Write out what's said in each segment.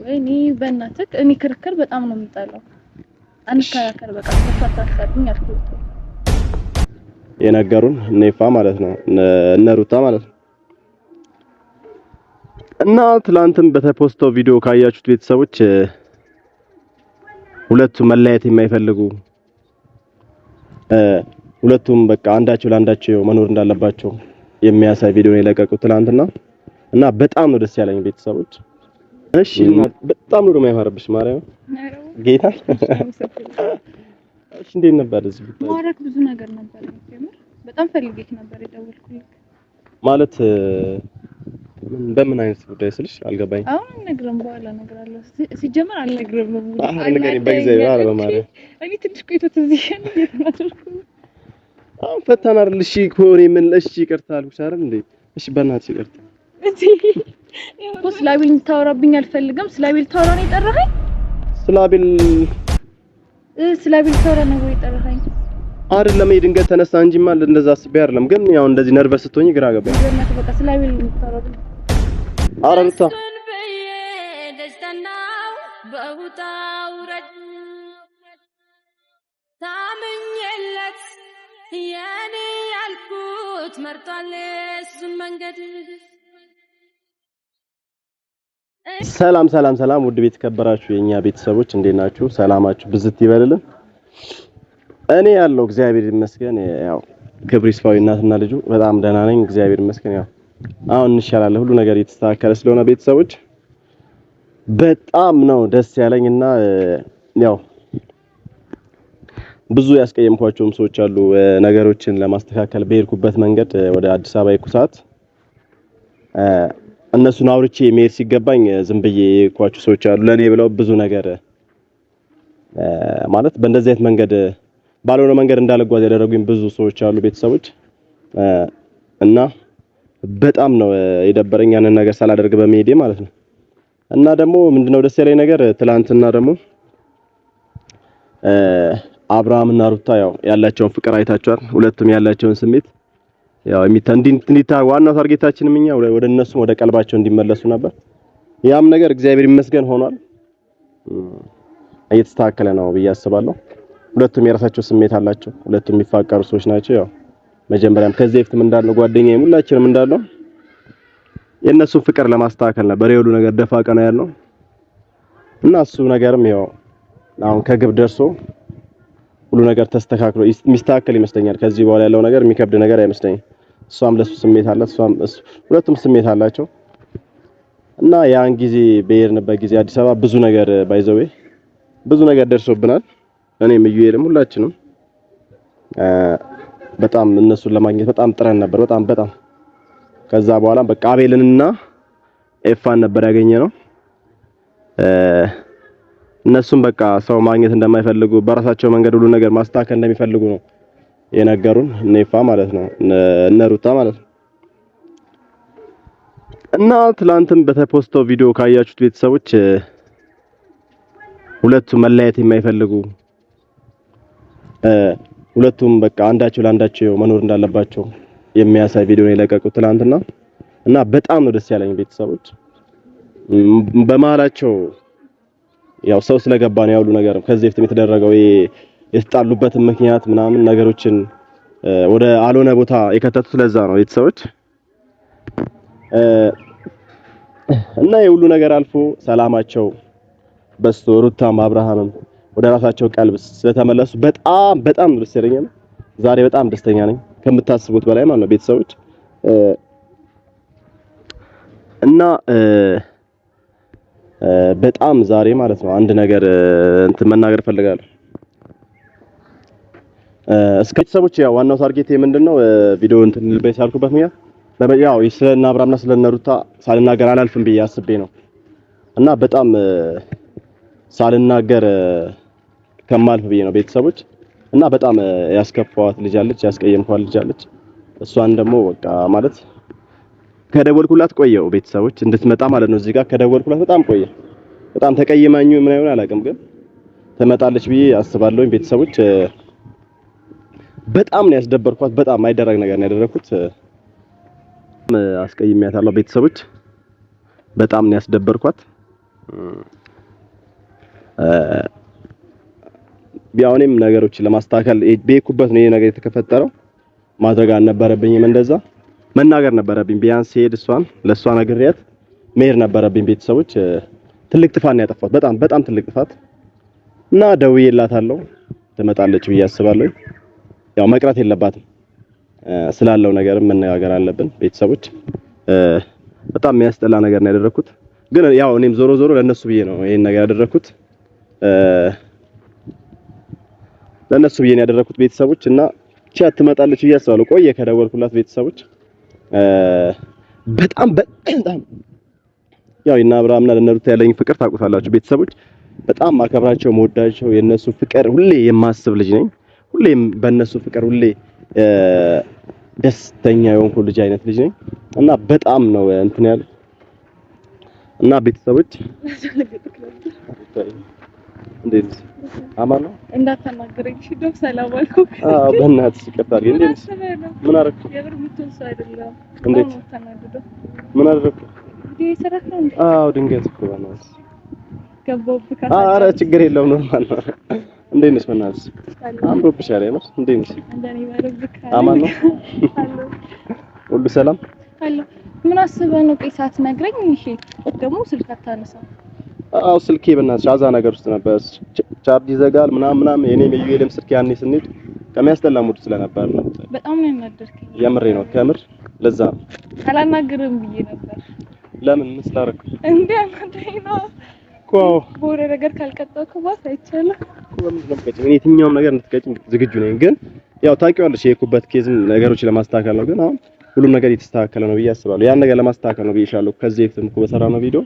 ወይኔ በእናትህ እኔ ክርክር በጣም ነው የምጠላው። አንከራከር በቃ ተፋታታኝ አልኩት። የነገሩን ነይፋ ማለት ነው እነሩታ ማለት ነው። እና ትላንትም በተፖስተው ቪዲዮ ካያችሁት ቤተሰቦች ሁለቱም መለያየት የማይፈልጉ ሁለቱም በቃ አንዳቸው ለአንዳቸው መኖር እንዳለባቸው የሚያሳይ ቪዲዮ ነው የለቀቁት ትላንትና እና በጣም ነው ደስ ያለኝ ቤተሰቦች። እሺ በጣም ነው የማይማርብሽ ማርያም ጌታ። እሺ እንዴት ነበር እዚህ ብታይ? ማረክ ብዙ ነገር ነበር የምር በጣም ፈልጌክ ነበር የደወልኩልክ። ማለት በምን አይነት ጉዳይ ስልሽ አልገባኝ። አሁን ነግረም በኋላ እነግራለሁ። ሲጀመር አልነግርም ነው አልነግረኝ በእግዚአብሔር አረ በማርያም እኔ ትንሽ ቆይቶ ትዝሽ እየተናደርኩ አሁን ፈታን አይደል? እሺ ኮሪ ምን እሺ ይቅርታ አልኩሽ አይደል እንዴ? እሺ በእናትሽ ይቅርታ። ስላቢል ታወራብኝ አልፈልግም። ስላቢል ታወራ ነው የጠራኸኝ? ስላቢል ታወራ ነው የጠራኸኝ? አይደለም ድንገት ተነሳ እንጂማ እንደዛ አስቤ አይደለም። ግን ያው እንደዚህ ነርቨስ ስትሆኝ ግራ ገባኝ። በቃ ስላቢል ታወራብኝ አረብታ ደስተናው በውጣው ረድ ታመኝለት የኔ ያልኩት መርጧል እሱን መንገድ። ሰላም ሰላም ሰላም ውድ ቤት ከበራችሁ የኛ ቤተሰቦች እንዴት ናችሁ? ሰላማችሁ ብዝት ይበልልን። እኔ ያለው እግዚአብሔር ይመስገን ያው ክብር ይስፋው እናትና ልጁ በጣም ደህና ነኝ እግዚአብሔር ይመስገን። ያው አሁን እንሻላለን ሁሉ ነገር የተስተካከለ ስለሆነ ቤተሰቦች በጣም ነው ደስ ያለኝና ያው ብዙ ያስቀየምኳቸውም ሰዎች አሉ። ነገሮችን ለማስተካከል በሄድኩበት መንገድ ወደ አዲስ አበባ የኩሳት እነሱን አውርቼ መሄድ ሲገባኝ ዝም ብዬ የኳቹ ሰዎች አሉ። ለኔ ብለው ብዙ ነገር ማለት በእንደዚህ አይነት መንገድ ባልሆነ መንገድ እንዳልጓዝ ያደረጉኝ ብዙ ሰዎች አሉ ቤተሰቦች እና በጣም ነው የደበረኝ ያንን ነገር ሳላደርግ በመሄዴ ማለት ነው። እና ደግሞ ምንድነው ደስ ያለኝ ነገር ትላንትና ደግሞ አብርሃም እና ሩታ ያው ያላቸውን ፍቅር አይታችኋል። ሁለቱም ያላቸውን ስሜት ያው እንዲታ ዋናው ታርጌታችንም እኛ ወደ እነሱ ወደ ቀልባቸው እንዲመለሱ ነበር። ያም ነገር እግዚአብሔር ይመስገን ሆኗል። እየተስተካከለ ነው ብዬ አስባለሁ። ሁለቱም የራሳቸው ስሜት አላቸው። ሁለቱም የሚፋቀሩ ሰዎች ናቸው። ያው መጀመሪያም ከዚህ በፊትም እንዳልነው ጓደኛዬ ሁላችንም እንዳልነው የእነሱን ፍቅር ለማስተካከል ነበር የሁሉ ነገር ደፋ ቀና ያለው እና እሱ ነገርም ያው አሁን ከግብ ደርሶ ሁሉ ነገር ተስተካክሎ የሚስተካከል ይመስለኛል። ከዚህ በኋላ ያለው ነገር የሚከብድ ነገር አይመስለኝም። እሷም ለሱ ስሜት አላት፣ እሷም ሁለቱም ስሜት አላቸው እና ያን ጊዜ በሄድንበት ጊዜ አዲስ አበባ ብዙ ነገር ባይዘዌ ብዙ ነገር ደርሶብናል። እኔም እዩኤልም ሁላችንም በጣም እነሱን ለማግኘት በጣም ጥረን ነበር። በጣም ከዛ በኋላ በቃ አቤልንና ኤፋን ነበር ያገኘነው። እነሱም በቃ ሰው ማግኘት እንደማይፈልጉ በራሳቸው መንገድ ሁሉ ነገር ማስተካከል እንደሚፈልጉ ነው የነገሩን። ነይፋ ማለት ነው እነሩታ ማለት ነው። እና ትላንትም በተፖስተው ቪዲዮ ካያችሁት ቤተሰቦች ሁለቱም መለያየት የማይፈልጉ ሁለቱም በቃ አንዳቸው ለአንዳቸው መኖር እንዳለባቸው የሚያሳይ ቪዲዮ ነው የለቀቁት ትላንትና እና በጣም ነው ደስ ያለኝ ቤተሰቦች። በመሃላቸው ያው ሰው ስለገባ ነው ያሉ ነገር ከዚህ በፊት የተደረገው የተጣሉበትን ምክንያት ምናምን ነገሮችን ወደ አልሆነ ቦታ የከተቱት ለዛ ነው ቤተሰቦች። እና የሁሉ ነገር አልፎ ሰላማቸው በስቶ ሩታም አብርሃምም ወደ ራሳቸው ቀልብ ስለተመለሱ በጣም ደስ ያለኝ ዛሬ በጣም ደስተኛ ነኝ ከምታስቡት በላይ ማለት ነው ቤተሰቦች። እና በጣም ዛሬ ማለት ነው አንድ ነገር እንትን መናገር ፈልጋለሁ። እስከ ቤተሰቦች ያው ዋናው ታርጌት ምንድነው ቪዲዮ እንትን ልበይ ሳልኩበት ምክንያት ያው ስለና አብርሃምና ስለነ ሩታ ሳልናገር አላልፍም ብዬ አስቤ ነው እና በጣም ሳልናገር ከማልፍ ብዬ ነው ቤተሰቦች። እና በጣም ያስከፋዋት ልጅ አለች፣ ያስቀየምኳት ልጅ አለች። እሷን ደግሞ በቃ ማለት ከደወልኩላት ቆየው ቤተሰቦች እንድትመጣ ማለት ነው እዚህ ጋር ከደወልኩላት በጣም ቆየ። በጣም ተቀይማኙ ምን አይሆን አላውቅም፣ ግን ትመጣለች ብዬ አስባለሁ ቤተሰቦች። በጣም ነው ያስደበርኳት። በጣም አይደረግ ነገር ነው ያደረኩት። አስቀይሜያታለሁ ቤተሰቦች። በጣም ነው ያስደበርኳት። ቢያውንም ነገሮችን ለማስተካከል በኩበት ነው ይሄ ነገር የተከፈተረው። ማድረግ አልነበረብኝም፣ እንደዛ መናገር ነበረብኝ። ቢያንስ ሄድ እሷን ለሷ ነግሬያት መሄድ ነበረብኝ። ቤተሰቦች ትልቅ ጥፋት ነው ያጠፋሁት፣ በጣም በጣም ትልቅ ጥፋት እና ደውዬላታለሁ። ትመጣለች ብዬ አስባለሁ። ያው መቅረት የለባትም ስላለው ነገርም መነጋገር አለብን። ቤተሰቦች በጣም የሚያስጠላ ነገር ነው ያደረኩት፣ ግን ያው እኔም ዞሮ ዞሮ ለነሱ ብዬ ነው ይሄን ነገር ያደረኩት። ለነሱ ብዬ ነው ያደረኩት ቤተሰቦች እና ቻት ትመጣለች ብዬ አስባለሁ። ቆየ ከደወልኩላት ቤተሰቦች በጣም ያው እና አብርሃምና ለነሩት ያለኝ ፍቅር ታውቁታላችሁ ቤተሰቦች። በጣም ማከብራቸው መወዳቸው የነሱ ፍቅር ሁሌ የማስብ ልጅ ነኝ። ሁሌም በእነሱ ፍቅር ሁሌ ደስተኛ የሆንኩ ልጅ አይነት ልጅ ነኝ እና በጣም ነው እንትን ያለ እና ቤተሰቦች እንዴት አማን ነው እንዳታናግረኝ እሺ። ደም ሰላም አልኩ። በእናትሽ ይቅርታ አድርጊ። እንዴት ምን አደረኩ? የብር ምትወስ አይደለም። እንዴት ምን አደረኩ? ዲህ ሰራክ ነው እንዴ? ድንገት እኮ በእናትሽ ገባሁብህ። ኧረ ችግር የለውም ኖርማል ነው። እንዴት ነሽ? በእናትሽ አምሮብሻል አይደል? እንዴት ነሽ? እንደኔ ባለብክ አማን ነው ሁሉ ሰላም አለ። ምን አስበህ ነው ቄሳት ነግረኝ? እሺ ደግሞ ስልክ አታነሳ? ስልኬ በእናትሽ አዛ ነገር ውስጥ ነበር። ቻርጅ ይዘጋል ምናምን የኔም የዩኤልም ስልክ ያኔ ስንሄድ ከሚያስጠላ ሙድ ስለነበር ነው። በጣም ነው ያናደርከኝ። የምሬ ነው ከምር። ለዛ አላናግርም ብዬ ነበር። ለምን ስላደረኩ እንዴ አናደኝ ነው እኮ ቦሬ ነገር ካልቀጣው ባስ አይቻልም እኮ። ምን ለምከኝ የትኛውም ነገር እንድትቀጭኝ ዝግጁ ነኝ። ግን ያው ታውቂዋለሽ የኩበት ኬዝም ነገሮች ለማስተካከል ነው። ግን አሁን ሁሉም ነገር የተስተካከለ ነው ብዬ አስባለሁ። ያን ነገር ለማስተካከል ነው ብዬሻለሁ። ከዚህ በፊትም እኮ በሰራነው ቪዲዮ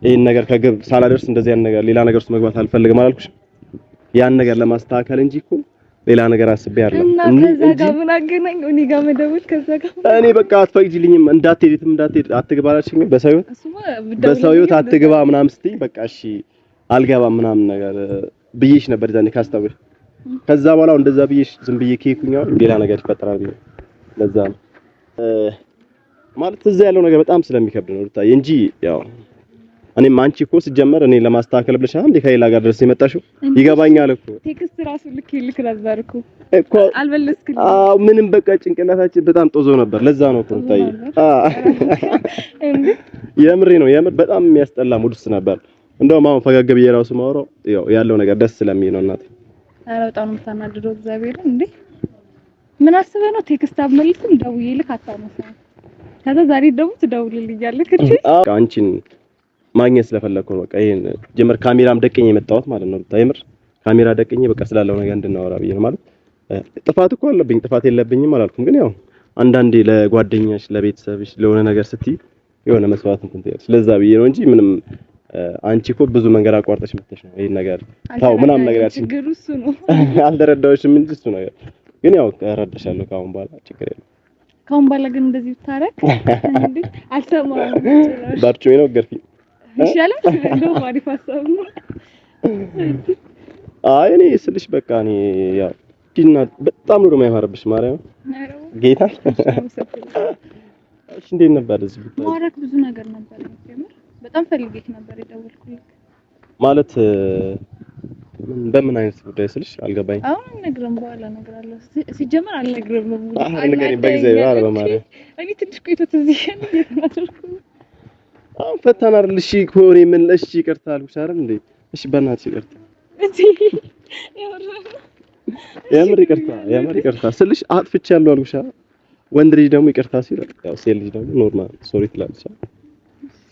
ይሄን ነገር ከግብ ሳላደርስ እንደዚህ ያን ነገር ሌላ ነገር ውስጥ መግባት አልፈልግም አላልኩሽ? ያን ነገር ለማስተካከል እንጂ እኮ ሌላ ነገር አስቤ አይደለም። ከዛ ጋር ምን አገናኝ? እኔ ጋር መደወል ከዛ ጋር እኔ በቃ አትፈቅጂልኝም፣ እንዳትሄድም እንዳትሄድ አትግባላችኝ። በሰው ህይወት አትግባ ምናምን ስትይ በቃ እሺ አልገባም ምናምን ነገር ብዬሽ ነበር ዛኔ ካስታወሽ። ከዛ በኋላ እንደዛ ብዬሽ ዝም ብዬ ኬኩኛው ሌላ ነገር ይፈጠራል ብዬ ለዛ ነው ማለት እዛ ያለው ነገር በጣም ስለሚከብድ ነው ልታይ እንጂ ያው እኔም አንቺ እኮ ሲጀመር እኔ ለማስተካከል ብለሽ አንዴ ከሌላ ጋር ድረስ የመጣሽው ይገባኛል እኮ። ቴክስት ራሱ ልክ ነበር እኮ አልበለስክልኝ። ምንም በቃ ጭንቅላታችን በጣም ጦዞ ነበር። ለዛ ነው እኮ ልታይ የምሬ ነው የምር በጣም የሚያስጠላ ሙድ ውስጥ ነበር። እንደውም አሁን ፈገግ ብዬ ራሱ ማውራው ያለው ነገር ደስ ስለሚል ነው እናቴ። ኧረ በጣም ነው የምታናድደው እግዚአብሔርን። እንዴ ምን አስበህ ነው ቴክስት አትመልስም? ደውዬልህ አታነሳም። ከዛ ዛሬ ደግሞ ትደውልልኛለህ እንዴ? አንቺን ማግኘት ስለፈለኩ ነው። በቃ ይሄን ጀመር ካሜራም ደቀኝ የመጣሁት ማለት ነው። ታይምር ካሜራ ደቀኝ በቃ ስላለው ነገር እንድናወራ ብዬ ነው ማለት። ጥፋት እኮ አለብኝ፣ ጥፋት የለብኝም አላልኩም። ግን ያው አንዳንዴ ለጓደኛሽ ለቤተሰብሽ ለሆነ ነገር ስትይ የሆነ መስዋዕት እንትን ትያለሽ። ስለዛ ብዬ ነው እንጂ ምንም አንቺ እኮ ብዙ መንገድ አቋርጠሽ መጥተሽ ነው ይሄን ነገር ታው ምናምን ነገር ያልሽኝ። ችግሩ እሱ ነው። አልተረዳሁሽም እንጂ እሱ ነገር ግን ያው እረዳሻለሁ ካሁን በኋላ ችግር የለም። ካሁን በኋላ ግን እንደዚህ ብታረግ እንዴ አልሰማም። ባርቾ ነው ገርፊ ይሻላል እንደው አሪፍ ሀሳብ ነው። አይ እኔ ስልሽ በቃ እኔ ያው ዲና በጣም ነው የማይማርብሽ ማርያም ጌታ። እሺ እንዴት ነበር እዚህ ብታይ? ማረክ ብዙ ነገር ነበር የምር በጣም ፈልጌሽ ነበር የደወልኩልሽ። ማለት በምን አይነት ጉዳይ ስልሽ አልገባኝ። አሁን እነግርም በኋላ እነግራለሁ። ሲጀመር አልነግርም ነው አልነግርም በጊዜው አረ በማርያም እኔ ትንሽ ቆይቶ ትዝሽ እየተናደርኩ አሁን ፈታን አይደል? እሺ ኮሪ ምን እሺ ይቅርታ አልኩሽ አይደል እንዴ? እሺ በእናትሽ ይቅርታ የምር ይቅርታ ስልሽ አጥፍቻለሁ አልኩሽ። ወንድ ልጅ ደግሞ ይቅርታ ሲል ያው ሴት ልጅ ደግሞ ኖርማል ሶሪ ትላለች።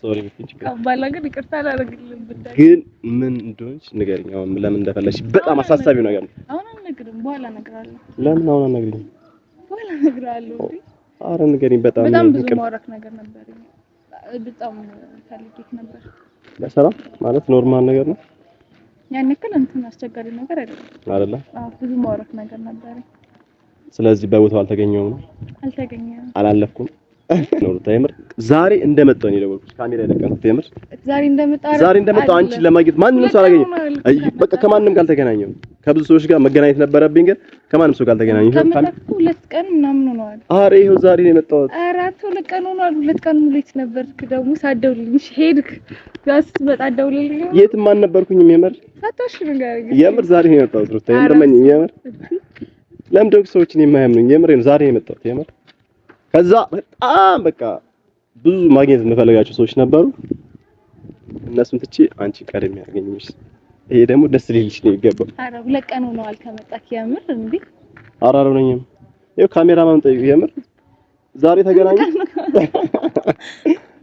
ሶሪ ብትንጭ ካባላ ግን ይቅርታ አላደርግልም ብታይ ግን ምን እንደሆነች ንገሪኝ። አሁን ለምን እንደፈለሽ በጣም አሳሳቢው ነገር ነው። አሁን አልነግርም በኋላ እነግራለሁ። ለምን አሁን አልነግሪኝ? በኋላ እነግራለሁ እንዴ። ኧረ ንገሪኝ። በጣም ብዙ ማውራት ነገር ነበር። በጣም ፈልጌሽ ነበር። ለሰላም ማለት ኖርማል ነገር ነው። ያን ያክል እንትን አስቸጋሪ ነገር አይደለም። ብዙ ማውራት ነገር ነበር። ስለዚህ በቦታው አልተገኘሁም ነው? አልተገኘም። አላለፍኩም? ነው ታይምር ዛሬ እንደመጣው ነው የደወልኩት ካሜራ ያለቀንኩት የምር ዛሬ እንደመጣው አንቺን ለማግኘት ማንንም ሰው አላገኘም በቃ ከማንም ጋር አልተገናኘሁም ከብዙ ሰዎች ጋር መገናኘት ነበረብኝ ግን ከማንም ሰው ጋር አልተገናኘሁም ከመጣኩ 2 ቀን ምናምን ሆኗል አሬ ይኸው ዛሬ ነው የመጣሁት 2 ቀን ሆኗል 2 ቀን ሙሉ የት ነበርክ ደግሞ ሳትደውልልኝ ሄድክ ጋስ በጣ ደውልልኝ የትም አልነበርኩኝም የምር ሳታሽ ነገር የምር ዛሬ ነው የመጣሁት ሩታ የምርመኝ የምር ለምን ደግሞ ሰዎችን የማያምኑኝ የምር ዛሬ ነው የመጣሁት የምር ከዛ በጣም በቃ ብዙ ማግኘት የምፈልጋቸው ሰዎች ነበሩ እነሱን ትቼ አንቺ ቀደም ያገኘሽ ይሄ ደግሞ ደስ ሊልሽ ነው ይገባው አረ 2 ቀን ሆኗል ከመጣክ የምር እንዴ አራራው ነኝም ይኸው ካሜራማን ጠይቁ የምር ዛሬ ተገናኘ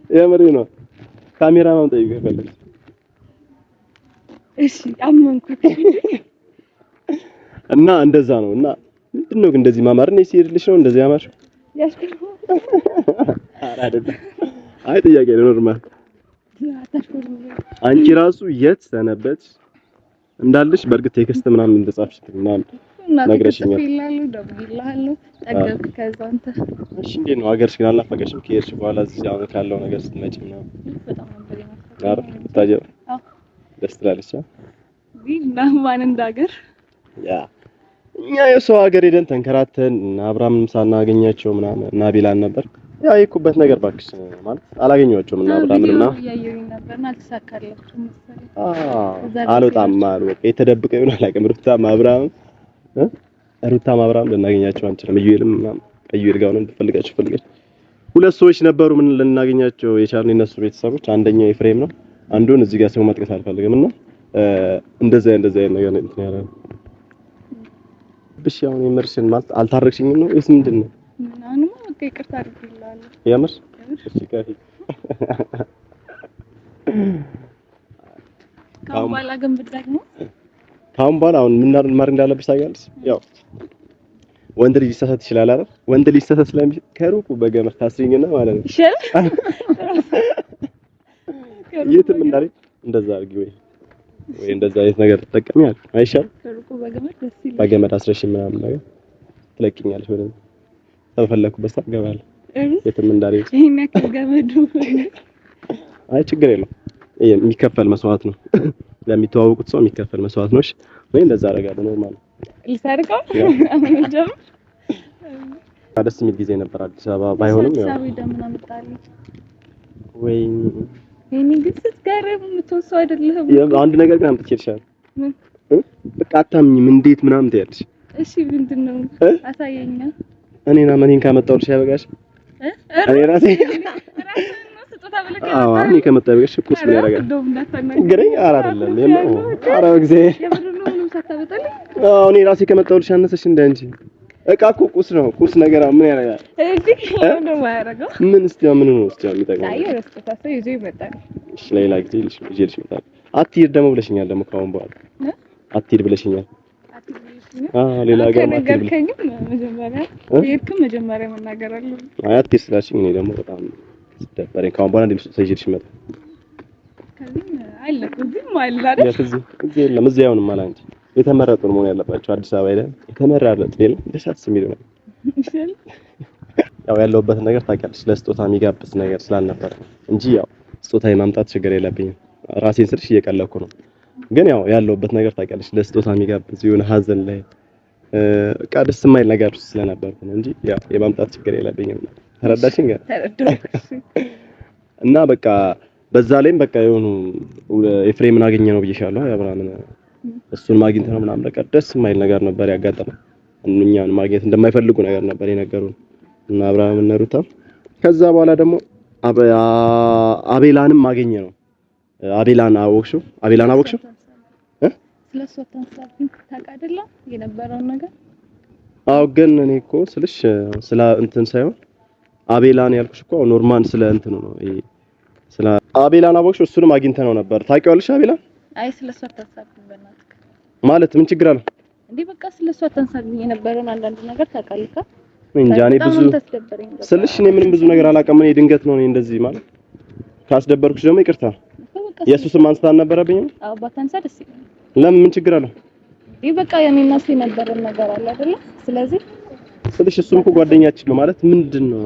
የምር ነው ካሜራማን ጠይቁ ይፈልግ እሺ አመንኩት እና እንደዛ ነው እና ምንድነው ግን እንደዚህ ማማር ነው ሲሄድልሽ ነው እንደዚህ ያማሽ ያስከው አይደለም አይ ጥያቄ ነው ኖርማል አንቺ ራሱ የት ሰነበት እንዳልሽ በርግጥ ቴክስት ምናምን እንደጻፍሽ ምናምን ነግረሽኛል ይላሉ ደብይላሉ ጠገብክ ከዛ አንተ እሺ እንዴት ነው ሀገርሽ ግን አልናፈቀሽም ከሄድሽ በኋላ እዚህ አሁን ካለው ነገር ስትመጪ ነው በጣም ነበር አረ ታጀብ ደስ ትላለች ቢና ማን እንዳገር ያ እኛ የሰው ሀገር ሄደን ተንከራተን እና አብርሃምንም ሳናገኛቸው ምናምን እና ቢላን ነበር ያ ይኩበት ነገር ባክሽ ማለት አላገኘኋቸውም እና አብርሃምንና ያየኝ ነበርና አልተሳካላችሁም መሰለኝ አልወጣም አሉ በቃ የተደበቀ ይሆናል አላውቅም ሩታም አብርሃም ልናገኛቸው አንችልም እዩልም ምናምን እዩል ጋር ነው ፈልጋችሁ ሁለት ሰዎች ነበሩ ምን ልናገኛቸው የቻልን እነሱ ቤተሰቦች አንደኛው ኤፍሬም ነው አንዱን እዚህ ጋር ሰው መጥቀስ አልፈልግምና እንደዛ ነገር እንትን ያለው ብቻ አሁን የምርሽን ማለት አልታረቅሽኝም ነው ወይስ ምንድነው ምናምን በቃ ይቅርታ አድርግልሃለሁ የምር እሺ ካፊ ካሁን በኋላ ግን ብትደግሞ ካሁን በኋላ አሁን ምን ማድረግ እንዳለብሽ ታውቂያለሽ ያው ወንድ ልጅ ሊሳሳት ይችላል አይደል ወንድ ልጅ ሊሳሳት ስለሚችል ከሩቁ በገመድ ታስሪኝና ማለት ነው ይችላል የትም እንዳለ እንደዛ አድርጊ ወይ እንደዛ አይነት ነገር ተጠቀሚያል አይሻል ከሩቁ በገመድ ደስ ይላል በገመድ አስረሽ ምናምን ነገር ትለቂኛለሽ ወደ ተፈለኩበት ሰዓት ገባለሁ የትም እንዳለ ይሄን ያክል ገመዱ አይ ችግር የለም የሚከፈል መስዋዕት ነው ለሚተዋወቁት ሰው የሚከፈል መስዋዕት ነው እሺ ወይ እንደዛ አደርጋለሁ ኖርማል ልሰርቀው አሁን ጀም ደስ የሚል ጊዜ ነበር አዲስ አበባ ባይሆንም ያው ሳቢ ደምና መጣልኝ ወይ እኔ ግን ስትገርም የምትወስው አይደለም አንድ ነገር ግን አምጥቼልሻለሁ በቃ አታምኝም እንዴት ምናምን ትያለሽ እሺ ምንድነው አሳየኛ እኔና ማንን ካመጣሁልሽ ያበጋሽ እኔ ራሴ እኔ ከመጣበሽ ቁስ ምን ያደርጋል ግረኝ አይደለም ኧረ እግዚአብሔር እኔ ራሴ ከመጣሁልሽ አነሰሽ እንደ አንቺ እቃ እኮ ቁስ ነው ቁስ ነገር ምን ያደርጋል ነው ማያረጋው ምን እስቲ ምን ነው እስቲ የሚጠቅመው አይ ረስተታሰ ይዞ ይመጣል እሺ ሌላ ጊዜ ይልሽ ይመጣል አትሂድ ደግሞ ብለሽኛል ደግሞ ካሁን በኋላ አትሂድ ብለሽኛል ሌላ ሀገር ማትከኝ መጀመሪያ የክም መጀመሪያ መናገር አለ አይ አትሂድ ስላልሽኝ እኔ ደግሞ በጣም ደበረኝ ካሁን በኋላ እንዴት ሰይጅሽ ይመጣል ከዚህ አይለኩም ማለት እዚህ የለም እዚህ አይሆንም ማለት አንቺ የተመረጡ ነው መሆን ያለባቸው አዲስ አበባ ላይ የተመረጠ የለም ደሳስ የሚለው ነው ያው ያለውበት ነገር ታውቂያለሽ ለስጦታ የሚጋብዝ ነገር ስላልነበረ እንጂ ያው ስጦታ የማምጣት ችግር የለብኝም ራሴን ስልሽ እየቀለኩ ነው ግን ያው ያለውበት ነገር ታውቂያለሽ ለስጦታ የሚጋብዝ የሆነ ሀዘን ላይ በቃ ደስ የማይል ነገር ስለነበርኩ ነው እንጂ ያው የማምጣት ችግር የለብኝም ተረዳሽኝ እና በቃ በዛ ላይም በቃ የሆኑ ኤፍሬምን አገኘ ነው ብዬሻለሁ አብርሃምን እሱን ማግኘት ነው ምናምን በቃ ደስ የማይል ነገር ነበር ያጋጠመው እኛን ማግኘት እንደማይፈልጉ ነገር ነበር የነገሩን እና አብርሃም እና ሩታ ከዛ በኋላ ደግሞ አቤላንም ማገኘ ነው አቤላን አወቅሽው ስለሱ ታንሳብኝ ታውቃለህ የነበረውን ነገር አው ግን እኔ እኮ ስልሽ ስለ እንትን ሳይሆን አቤላን ያልኩሽ እኮ ኖርማል ስለ እንትን ነው ይሄ ስለ አቤላን አወቅሽው እሱንም አግኝተነው ነበር ታውቂዋለሽ አቤላን አይ ስለሱ ታንሳብኝ በእናትህ ማለት ምን ችግር አለ እንዴ በቃ ስለሱ ታንሳብኝ የነበረውን አንዳንድ ነገር ታውቃለህ እንጃ እኔ ብዙ ስልሽ እኔ ምንም ብዙ ነገር አላውቅም እኔ ድንገት ነው እኔ እንደዚህ ማለት ካስደበርኩሽ ደግሞ ይቅርታ ኢየሱስም አንስታን ነበረብኝ አዎ ባታንሳ ደስ ይላል ለምን ምን ችግር አለ ይሄ በቃ የኔና እሱ የነበረን ነገር አለ አይደለ ስለዚህ ስልሽ እሱም እኮ ጓደኛችን ነው ማለት ምንድነው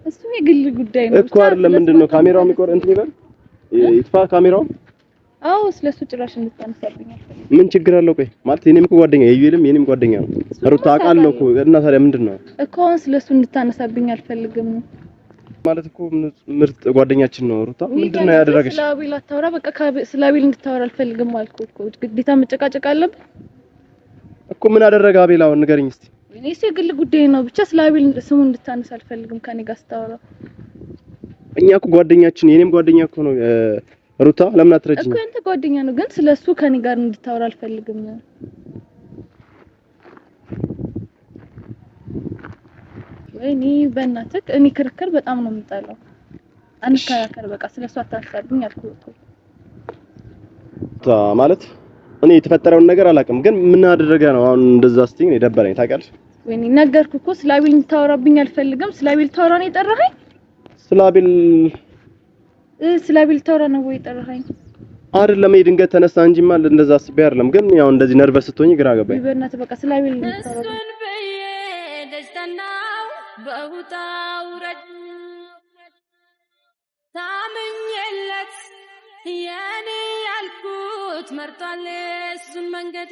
እሱ የግል ጉዳይ ነው እኮ አይደለም። ምንድነው ካሜራው የሚቆር እንትን ይላል ይጥፋ ካሜራው። አዎ ስለሱ ጭራሽ እንድታነሳብኝ አልፈልግም። ምን ችግር አለው? ቆይ ማለት የኔም እኮ ጓደኛ የዩኤልም የኔም ጓደኛ ነው። ሩታ አውቃለሁ እኮ እና ታዲያ ምንድነው እኮ አሁን ስለሱ እንድታነሳብኝ አልፈልግም ማለት እኮ ምርጥ ጓደኛችን ነው። ሩታ ምንድነው ያደረገሽ? ስለ አቤል አታወራ። በቃ ስለ አቤል እንድታወራ አልፈልግም አልኩህ እኮ። ግዴታ መጨቃጨቅ አለብህ እኮ። ምን አደረገ አቤል? አሁን ንገረኝ እስቲ። እኔስ የግል ጉዳይ ነው። ብቻ ስለ አቤል ስሙ እንድታነሳ አልፈልግም ከኔ ጋር ስታወራ። እኛ እኮ ጓደኛችን የኔም ጓደኛ እኮ ነው። ሩታ ለምን አትረጂኝ? እኮ አንተ ጓደኛ ነው፣ ግን ስለሱ ከኔ ጋር እንድታወራ አልፈልግም። ወይኔ በእናትህ እኔ ክርክር በጣም ነው የምጠላው። አንከራከር በቃ ስለሱ አታሳብኝ አልኩህ እኮ። ማለት እኔ የተፈጠረውን ነገር አላውቅም፣ ግን ምን አደረገ ነው አሁን እንደዛ ስትይኝ የደበረኝ ታውቂያለሽ? ወይኔ ነገርኩህ እኮ ስለ አቤል እንድታወራብኝ አልፈልግም። ስለ አቤል ታወራ ነው የጠራኸኝ? ስለ አቤል ታወራ ነው ወይ የጠራኸኝ? አይደለም ድንገት ተነሳ እንጂማ እንደዛ አስቤ አይደለም፣ ግን ያው እንደዚህ ነርቨስ ስትሆኝ ግራ ገባኝ። በእናትህ በቃ ስለ አቤል እንድታወራ እሱን ብዬ ደስታናው በውጣ ውረድ ታምኜለት የኔ ያልኩት መርጧል እሱን መንገድ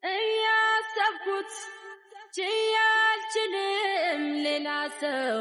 እያሰብኩት ችዬ አልችልም ሌላ ሰው